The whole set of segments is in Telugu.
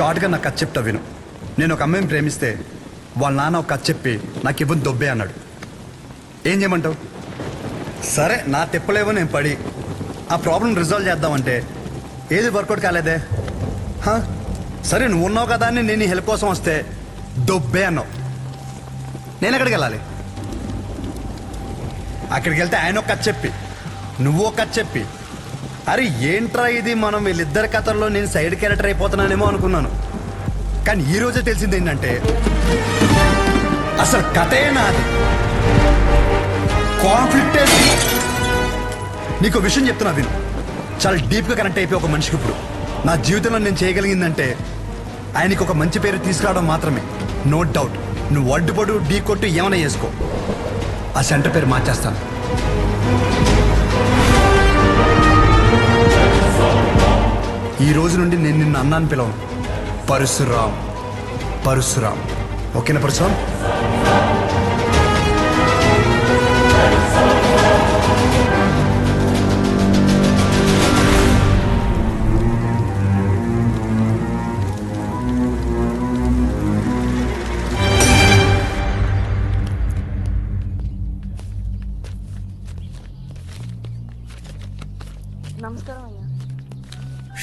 షార్ట్గా నాకు కథ చెప్తా విను. నేను ఒక అమ్మాయిని ప్రేమిస్తే వాళ్ళ నాన్న ఒక కథ చెప్పి నాకు ఇవ్వని దొబ్బే అన్నాడు. ఏం చేయమంటావు? సరే నా తిప్పలేవో నేను పడి ఆ ప్రాబ్లం రిజాల్వ్ చేద్దామంటే ఏది వర్కౌట్ కాలేదే. సరే నువ్వు ఉన్నావు కదా అని నేను హెల్ప్ కోసం వస్తే దొబ్బే అన్నావు. నేను ఎక్కడికి వెళ్ళాలి? అక్కడికి వెళ్తే ఆయన ఒక కథ చెప్పి నువ్వు ఒక కథ చెప్పి అరే ఏంట్రా ఇది, మనం వీళ్ళిద్దరి కథల్లో నేను సైడ్ క్యారెక్టర్ అయిపోతున్నానేమో అనుకున్నాను. కానీ ఈ రోజే తెలిసింది ఏంటంటే అసలు కథే నాది, కాన్ఫ్లిక్టే. నీకు విషయం చెప్తున్నా విను. చాలా డీప్గా కనెక్ట్ అయిపోయి ఒక మనిషికి ఇప్పుడు నా జీవితంలో నేను చేయగలిగిందంటే ఆయనకి ఒక మంచి పేరు తీసుకురావడం మాత్రమే. నో డౌట్, నువ్వు అడ్డుపడు ఢీ కొట్టు ఏమైనా చేసుకో, ఆ సెంటర్ పేరు మార్చేస్తాను. ఈ రోజు నుండి నేను నిన్ను అన్నాను పిలవను, పరశురామ్. పరశురామ్, ఓకేనా పరశురామ్?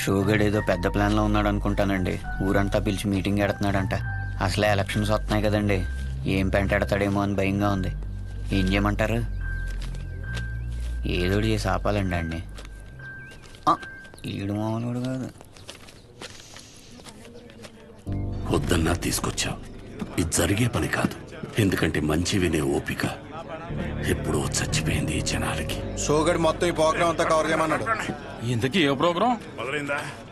షోగడ్ ఏదో పెద్ద ప్లాన్లో ఉన్నాడు అనుకుంటానండి. ఊరంతా పిలిచి మీటింగ్ ఎడుతున్నాడంట. అసలే ఎలక్షన్స్ వస్తున్నాయి కదండి, ఏం పెంటాడతాడేమో అని భయంగా ఉంది. ఏం చేయమంటారు? ఏదోడు చేసి ఆపాలండి అండి. ఈడు మామూలుడు కాదు. వద్దన్నా తీసుకొచ్చావు, ఇది జరిగే పని కాదు. ఎందుకంటే మంచి వినే ఓపిక ఎప్పుడో చచ్చిపోయింది ఈ జనాలకి. షోగడ్ మొత్తం ఈ ప్రోగ్రామ్ అంతా కవర్ చేయమన్నాడు. ఇంతకీ ఏ ప్రోగ్రామ్?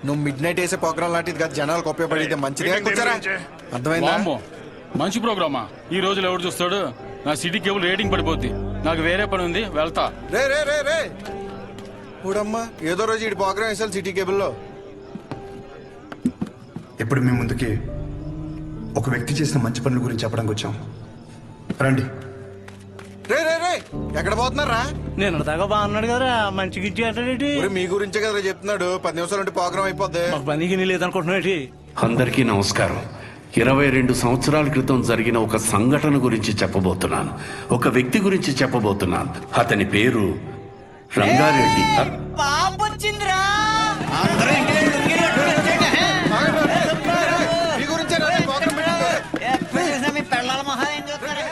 నువ్వు మిడ్ నైట్ వేసే ప్రోగ్రామ్ లాంటిది కదా, జనాలకు ఉపయోగపడితే మంచిదే. అర్థమైందా? మంచి ప్రోగ్రామా? ఈ రోజులు ఎవరు చూస్తాడు? నా సిటీ కేబుల్ రేటింగ్ పడిపోద్ది. నాకు వేరే పని ఉంది, వెళ్తా. రే రే రే రే చూడమ్మా, ఏదో రోజు ఈ ప్రోగ్రామ్ వేసాలి సిటీ కేబుల్లో. ఇప్పుడు మీ ముందుకి ఒక వ్యక్తి చేసిన మంచి పనుల గురించి చెప్పడానికి వచ్చాం. రండి. రే రే రే ఎక్కడ పోతున్నారా? నేను దాకా బాగున్నాడు కదా, మంచి గిచ్చి అంటాడేటి. మీ గురించే కదా చెప్తున్నాడు. 10 నిమిషాలు ఉంటే ప్రోగ్రామ్ అయిపోద్ది. మాకు పనికి లేదనుకుంటున్నాడు. అందరికీ నమస్కారం. 22 సంవత్సరాల క్రితం జరిగిన ఒక సంఘటన గురించి చెప్పబోతున్నాను. ఒక వ్యక్తి గురించి చెప్పబోతున్నాను. అతని పేరు రంగారెడ్డి.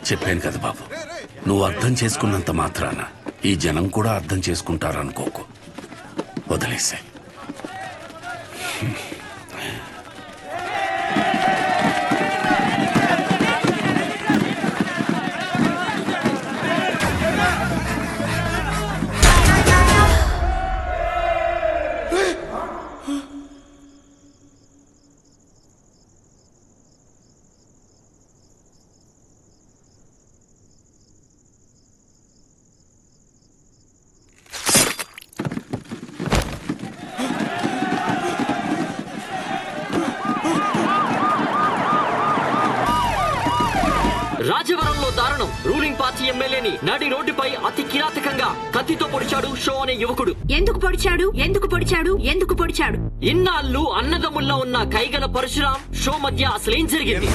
చెప్పాను కదా బాబు, నువ్వు అర్థం చేసుకున్నంత మాత్రాన ఈ జనం కూడా అర్థం చేసుకుంటారనుకోకు. వదిలేసే. రాజవరంలో దారుణం. రూలింగ్ పార్టీ ఎమ్మెల్యేని నడి రోడ్డుపై అతి కిరాతకంగా కత్తితో పొడిచాడు షో అనే యువకుడు. ఎందుకు పొడిచాడు? ఎందుకు పొడిచాడు? ఎందుకు పొడిచాడు? ఇన్నాళ్ళు అన్నదమ్ముల్లో ఉన్న కైగల పరశురాం షో మధ్య అసలేం జరిగింది?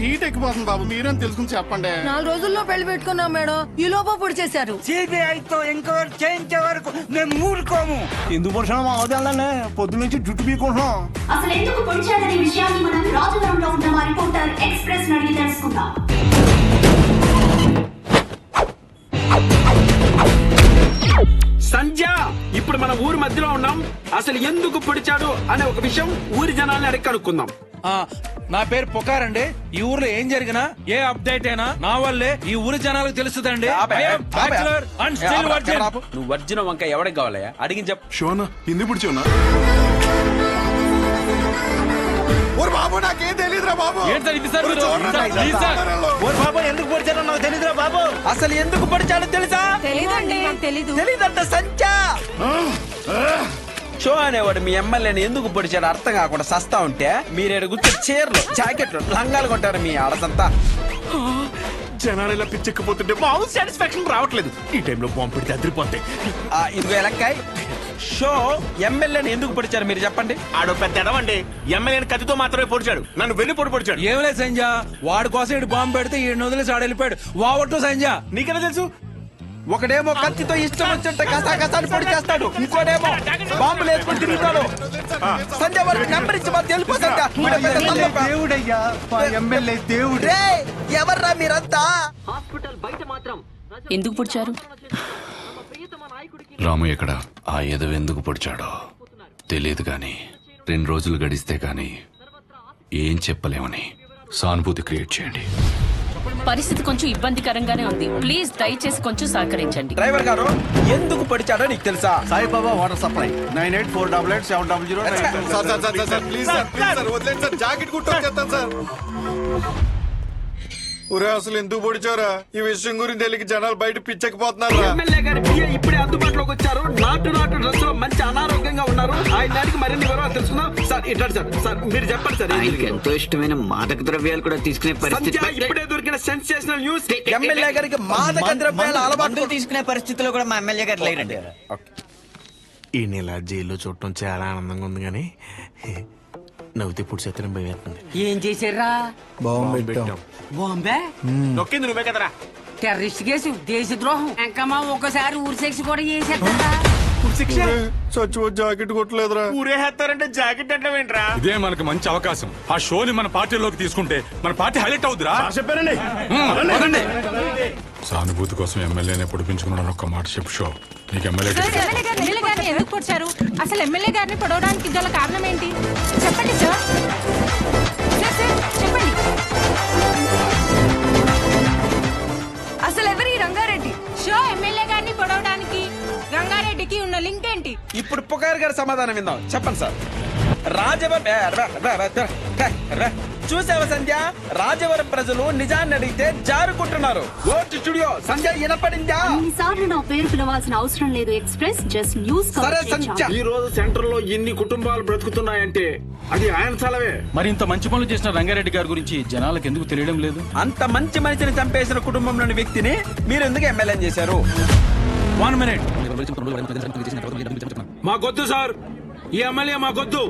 హీట్ ఎక్కిపోతుంది బాబు, మీరేం తెలుసుకుని చెప్పండి. 4 రోజుల్లో పెళ్లి పెట్టుకున్నాం మేడం, ఈ లోపల పొడి చేశారు. సిబిఐతో ఎంక్వైరీ చేయించే వరకు మేము ఊరుకోము. ఎందుకు పొడిచాము? మా అవదాలనే పొద్దు నుంచి జుట్టు పీకుంటున్నాం. అసలు ఎందుకు పొడిచాడనే విషయాన్ని మనం రాజవరంలో ఉన్న మా రిపోర్టర్ ఎక్స్ప్రెస్ అడిగి తెలుసుకుందాం. సంధ్య, ఇప్పుడు మన ఊరి మధ్యలో ఉన్నాం. అసలు ఎందుకు పొడిచాడు అనే ఒక విషయం ఊరి జనాల్ని అడిగి కనుక్కుందాం. నా పేరు పుకారండి. ఈ ఊర్లో ఏం జరిగినా ఏ అప్డేట్ అయినా నా వల్లే ఈ ఊరి జనాలకు తెలుస్తుందండి. నువ్వు వర్జిన వంక ఎవరికి కావాలయ్యా? అడిగి చెప్పు. షోనా ఎందుకు పుడిచోనా? బాబు నాకేం తెలియదురా బాబు. బాబు ఎందుకు పొడిచారో నాకు తెలియదురా బాబు. అసలు ఎందుకు పొడిచాడో తెలుసా? తెలీదండి. తెలీదంట సంధ్య. షో అనేవాడు మీ ఎమ్మెల్యేని ఎందుకు పొడిచాడు అర్థం కాకుండా సస్తా ఉంటే మీరేడు గుర్తు చీరలు, జాకెట్లు, లంగాలు కొంటారు మీ ఆడదంతా. జనాలు ఇలా పిచ్చెక్కిపోతుంటే మామూలు సాటిస్ఫాక్షన్ రావట్లేదు. ఈ టైంలో బాంబు పెడితే అదిరిపోతాయి. ఇదిగో ఎలక్కాయ్, షో ఎమ్మెల్యేని ఎందుకు పొడిచారు మీరు చెప్పండి. ఆడో పెద్ద ఎడవండి, ఎమ్మెల్యేని కత్తితో మాత్రమే పొడిచాడు, నన్ను వెన్ను పొడిచాడు. ఏం లేదు సంజ, వాడి కోసం ఇటు బాంబు పెడితే ఈ వదిలేసి ఆడ వెళ్ళిపోయాడు. వావట్టు సంజ. నీకెలా తెలుసు? ఒకడేమో కత్తితో ఇష్టం వచ్చినట్టు కసాకసాన్ని పొడి చేస్తాడు, ఇంకోడేమో బాంబులు వేసుకొని తిరుగుతాడు. సంజయ్ వారికి నెంబర్ ఇచ్చి మాకు తెలుపు సంజయ్. దేవుడయ్యా, మా ఎమ్మెల్యే దేవుడు. ఎవర్రా మీరంతా? హాస్పిటల్ బయట మాత్రం ఎందుకు పుడిచారు? రాము ఎక్కడ? ఆ ఎదవ ఎందుకు పొడిచాడో తెలియదు కానీ 2 రోజులు గడిస్తే కానీ ఏం చెప్పలేమని సానుభూతి క్రియేట్ చేయండి. పరిస్థితి కొంచెం ఇబ్బందికరంగానే ఉంది. ప్లీజ్ దయచేసి కొంచెం సహకరించండి. డ్రైవర్ గారు ఎందుకు పొడిచాడో నీకు తెలుసా? Saibaba water supply 98488700. Sir please sir వదిలేండి సార్, జాకెట్ కుట్టు వచ్చేస్తాను సార్. ఒరే అసలు ఎందుకు పొడిచారా? ఈ విషయం గురించి తెలియక జనాలు బయట పిచ్చకపోతున్నారు. ఎమ్మెల్యే గారి పిఏ ఇప్పుడే అందుబాటులోకి వచ్చారు. నాటు డ్రెస్ లో మంచి అనారోగ్యంగా ఉన్నారు. ఆయన దానికి మరిన్ని వివరాలు తెలుసుకుందాం. సార్ ఇట్లాంటి సార్ మీరు చెప్పండి సార్. ఆయనకి ఎంతో ఇష్టమైన మాదక ద్రవ్యాలు కూడా తీసుకునే పరిస్థితి. ఇప్పుడే దొరికిన సెన్సేషనల్ న్యూస్, ఎమ్మెల్యే గారికి మాదక ద్రవ్యాల అలవాటు తీసుకునే పరిస్థితిలో కూడా మా ఎమ్మెల్యే గారు లేరండి. ఈ నెల జైల్లో చూడటం చాలా ఆనందంగా ఉంది కానీ నవ్వుతే పుడి చేతనం భయం వేస్తుంది. ఏం చేశారా? బాంబే నొక్కింది నువ్వే కదరా. టెర్రరిస్ట్ కేసు, దేశద్రోహం, ఇంకా మా ఒకసారి ఊరి శిక్ష కూడా చేసేస్తా. చచ్చి జాకెట్ కొట్టలేదురా. ఊరేస్తారంటే జాకెట్ అంటే ఏంట్రా? ఇదే మనకి మంచి అవకాశం. ఆ షోని మన పార్టీలోకి తీసుకుంటే మన పార్టీ హైలైట్ అవుతురా. చెప్పారండి. సానుభూతి కోసం ఎమ్మెల్యేనే పొడిపించుకున్నాడు. ఒక్క మాట చెప్పు షో. నీకు ఎమ్మెల్యే గారిని ఎందుకు పొడిచారు? అసలు ఎమ్మెల్యే గారిని పొడవడానికి గల కారణం ఏంటి? చెప్పండి సార్. చెప్పండి. అసలు ఎవరి రంగారెడ్డి? షో ఎమ్మెల్యే గారిని పొడవడానికి రంగారెడ్డికి ఉన్న లింక్ ఏంటి? ఇప్పుడు పుకార్ గారి సమాధానం విందాం. చెప్పండి సార్. చూసావా సంధ్య, రాజవరం ప్రజలు నిజాన్ని అడిగితే జారుకుంటున్నారు. ఓటు స్టూడియో సంధ్య వినపడిందా? ఇన్నిసార్లు నా పేరు పిలవాల్సిన అవసరం లేదు. Express just news. సరే సంధ్య, ఈ రోజు సెంటర్ లో ఎన్ని కుటుంబాలు బ్రతుకుతున్నాయంటే అది ఆయన చలవే. మరి ఇంత మంచి పనులు చేసిన రంగారెడ్డి గారి గురించి జనాలకు ఎందుకు తెలియడం లేదు? అంత మంచి మనిషిని చంపేసిన కుటుంబంలోని వ్యక్తిని మీరు ఎందుకు ఎమ్మెల్యే చేశారు? 1 minute. మాకొద్దు సార్, ఈ ఎమ్మెల్యే మాకొద్దు.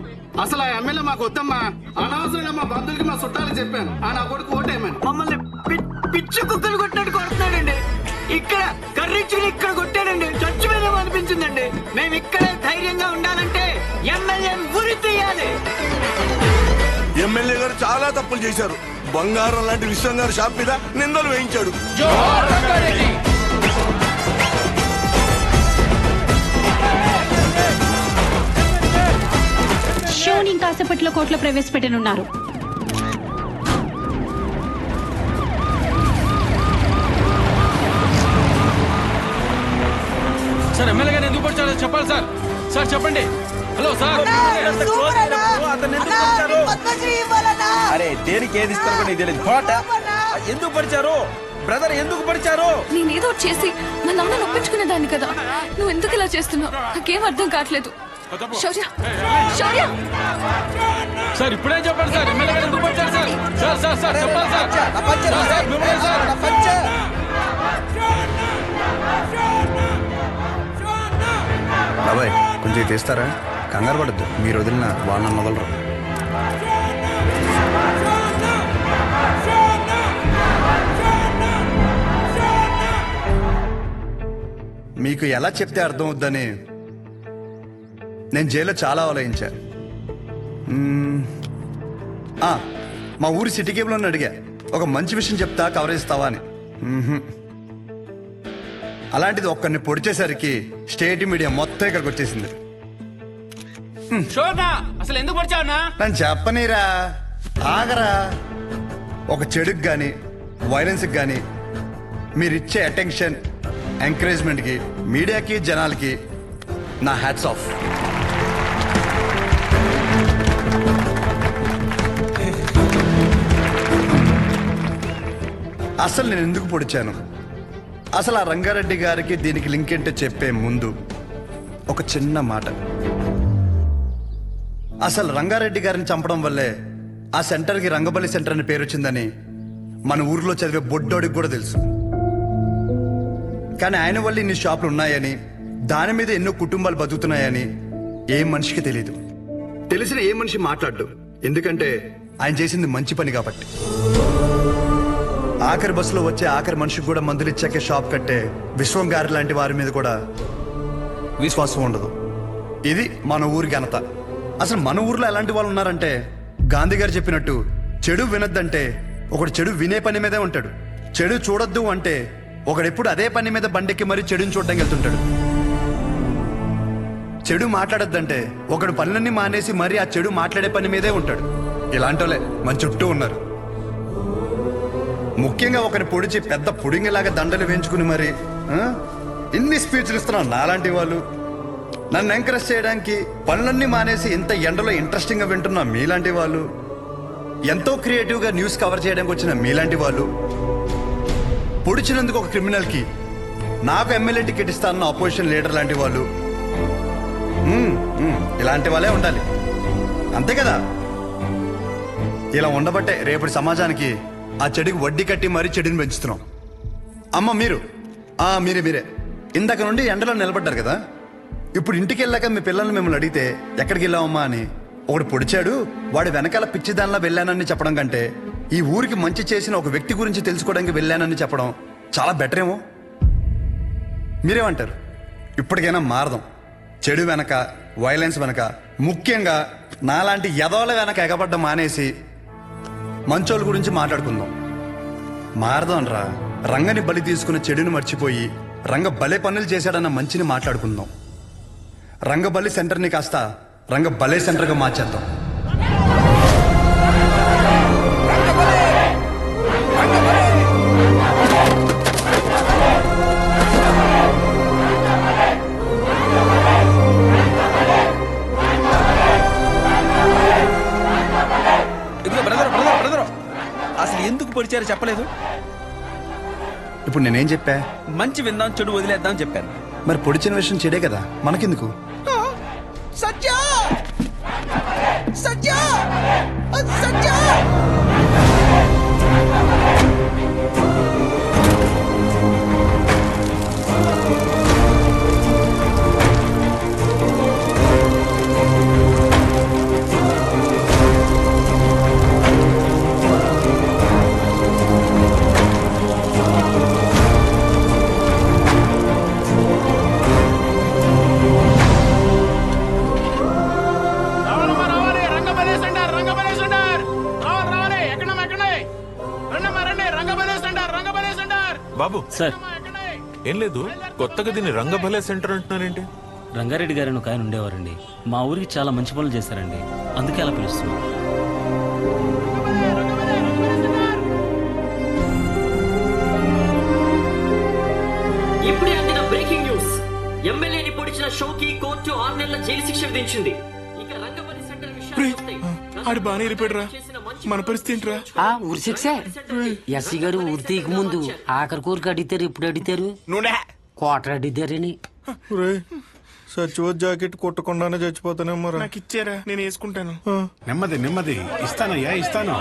అసలు ఆ ఎమ్మెల్యే మాకు వద్దమ్మా. అనవసరంగా మా బంధువులకి మా చుట్టాలు చెప్పాను ఆ నా కొడుకు ఓటేయమని. మమ్మల్ని పిచ్చి కుక్కలు కొట్టినట్టు కొడుతున్నాడండి. ఇక్కడ కర్రీచుకుని ఇక్కడ కొట్టాడండి. చచ్చిపోయినాం అనిపించిందండి. మేము ఇక్కడే ధైర్యంగా ఉండాలంటే ఎమ్మెల్యే ఉరి తీయాలి. ఎమ్మెల్యే గారు చాలా తప్పులు చేశారు. బంగారం లాంటి విశ్వం గారు షాప్ మీద నిందలు వేయించాడు. షోని ఇంకా కాసేపట్లో కోర్టులో ప్రవేశపెట్టనున్నారు. సార్ ఎమ్మెల్యే గారు ఎందుకు పడిచారో చెప్పాలి సార్. సార్ చెప్పండి. Hello sir. అరే దేనికి ఏది ఇస్తారో నీకు తెలియదు. ఎందుకు పడిచారు బ్రదర్? ఎందుకు పడిచారు? నేనేదో చేసి మా నాన్న నొప్పించుకునేదాన్ని కదా. నువ్వు ఎందుకు ఇలా చేస్తున్నావు? నాకేం అర్థం కావట్లేదు. శౌర్య, శౌర్య. సార్ ఇప్పుడే చెప్పండి సార్. ఎమ్మెల్యే గారు ఎందుకు పడిచారు సార్? సార్ సార్ సార్ చెప్పాలి సార్. బాబాయ్ కొంచెం తీస్తారా? కంగారు పడద్దు. మీరు వదిలిన వాళ్ళని వదలరు. మీకు ఎలా చెప్తే అర్థం అవుద్దని నేను జైల్లో చాలా ఆలోచించా. మా ఊరి సిటీ కేబుల్ అని అడిగా, ఒక మంచి విషయం చెప్తా కవరేజ్ ఇస్తావా అని. అలాంటిది ఒక్కరిని పొడిచేసరికి స్టేట్ మీడియా మొత్తం ఇక్కడికి వచ్చేసింది. అసలు ఎందుకు పడిచావునా? నన్ను చెప్పనీరా, ఆగరా. ఒక చెడుకు గాని వైలెన్స్కి గాని మీరిచ్చే అటెన్షన్, ఎంకరేజ్మెంట్కి మీడియాకి జనాలకి నా హ్యాట్స్ ఆఫ్. అసలు నేను ఎందుకు పొడిచాను, అసలు ఆ రంగారెడ్డి గారికి దీనికి లింక్ ఏంటో చెప్పే ముందు ఒక చిన్న మాట. అసలు రంగారెడ్డి గారిని చంపడం వల్లే ఆ సెంటర్కి రంగబలి సెంటర్ అని పేరు వచ్చిందని మన ఊర్లో చదివే బొడ్డోడికి కూడా తెలుసు. కానీ ఆయన వల్ల ఇన్ని షాపులు ఉన్నాయని, దాని మీద ఎన్నో కుటుంబాలు బతుకుతున్నాయని ఏ మనిషికి తెలియదు. తెలిసిన ఏ మనిషి మాట్లాడు, ఎందుకంటే ఆయన చేసింది మంచి పని కాబట్టి. ఆఖరి బస్సులో వచ్చే ఆఖరి మనిషికి కూడా మందులు ఇచ్చాకే షాప్ కట్టే విశ్వం గారి లాంటి వారి మీద కూడా విశ్వాసం ఉండదు. ఇది మన ఊరి ఘనత. అసలు మన ఊర్లో ఎలాంటి వాళ్ళు ఉన్నారంటే, గాంధీ గారు చెప్పినట్టు చెడు వినొద్దంటే ఒకడు చెడు వినే పని మీదే ఉంటాడు. చెడు చూడొద్దు అంటే ఒకడెప్పుడు అదే పని మీద బండెక్కి మరీ చెడుని చూడడానికి వెళ్తుంటాడు. చెడు మాట్లాడొద్దంటే ఒకడు పనులన్నీ మానేసి మరీ ఆ చెడు మాట్లాడే పని మీదే ఉంటాడు. ఇలాంటి వాళ్ళే మన చుట్టూ ఉన్నారు. ముఖ్యంగా ఒకరిని పొడిచి పెద్ద పుడింగిలాగా దండలు వేయించుకుని మరి ఇన్ని స్పీచ్లు ఇస్తున్నాను నాలాంటి వాళ్ళు, నన్ను ఎంకరేజ్ చేయడానికి పనులన్నీ మానేసి ఇంత ఎండలో ఇంట్రెస్టింగ్గా వింటున్నా మీలాంటి వాళ్ళు, ఎంతో క్రియేటివ్గా న్యూస్ కవర్ చేయడానికి వచ్చిన మీలాంటి వాళ్ళు, పొడిచినందుకు ఒక క్రిమినల్కి నాకు ఎమ్మెల్యే టికెట్ ఇస్తానన్న అపోజిషన్ లీడర్ లాంటి వాళ్ళు, ఇలాంటి వాళ్ళే ఉండాలి. అంతే కదా? ఇలా ఉండబట్టే రేపటి సమాజానికి ఆ చెడుకి వడ్డీ కట్టి మరీ చెడుని పెంచుతున్నాం. అమ్మ మీరే ఇందాక నుండి ఎండలో నిలబడ్డారు కదా, ఇప్పుడు ఇంటికి వెళ్ళాక మీ పిల్లల్ని మిమ్మల్ని అడిగితే ఎక్కడికి వెళ్ళావమ్మా అని, ఒకడు పొడిచాడు వాడు వెనకాల పిచ్చిదానిలా వెళ్ళానని చెప్పడం కంటే ఈ ఊరికి మంచి చేసిన ఒక వ్యక్తి గురించి తెలుసుకోవడానికి వెళ్ళానని చెప్పడం చాలా బెటర్ ఏమో. మీరేమంటారు? ఇప్పటికైనా మారదాం. చెడు వెనక, వైలెన్స్ వెనక, ముఖ్యంగా నాలాంటి యదోల వెనక ఎగబడ్డ మానేసి మంచోళ్ళ గురించి మాట్లాడుకుందాం. మారదాం రా. రంగని బలి తీసుకున్న చెడుని మర్చిపోయి రంగ బలే పనులు చేశాడన్న మంచిని మాట్లాడుకుందాం. రంగ బలి సెంటర్ని కాస్త రంగ బలే సెంటర్గా మార్చేద్దాం. అసలు ఎందుకు పొడిచారో చెప్పలేదు. ఇప్పుడు నేనేం చెప్పా? మంచి విందాం, చెడు వదిలేద్దాం చెప్పాను. మరి పొడిచిన విషయం చెడే కదా, మనకెందుకు? సత్య సత్య సత్య బాబు సార్, ఏం లేదు, కొత్తగా దీన్ని రంగభలే సెంటర్ అంటున్నారేంటి? రంగారెడ్డి గారు ఒక ఆయన ఉండేవారండి, మా ఊరికి చాలా మంచి పనులు చేశారండి, అందుకే అలా పిలుస్తున్నాం. ఇప్పుడే అందిన బ్రేకింగ్ న్యూస్. ఎమ్మెల్యేని పొడిచిన షోకి కోర్టు 6 నెలల జైలు శిక్ష విధించింది. ఇక రంగబలి సెంటర్ విషయానికి ఆడు బాగానే వెళ్ళిపోయాడురా, మన పరిస్థితి ఏంట్రా? ఊరి శిక్ష ఎస్సీ గారు ఊరి తీయక ముందు ఆఖరి కోరిక అడిగారు, ఎప్పుడు అడిగారు? కోటర్ అడిగారని. సచివ జాకెట్ కొట్టకుండానే చచ్చిపోతానేమో. నాకు ఇచ్చారా, నేను వేసుకుంటాను. నెమ్మది ఇస్తానయ్యా, ఇస్తాను.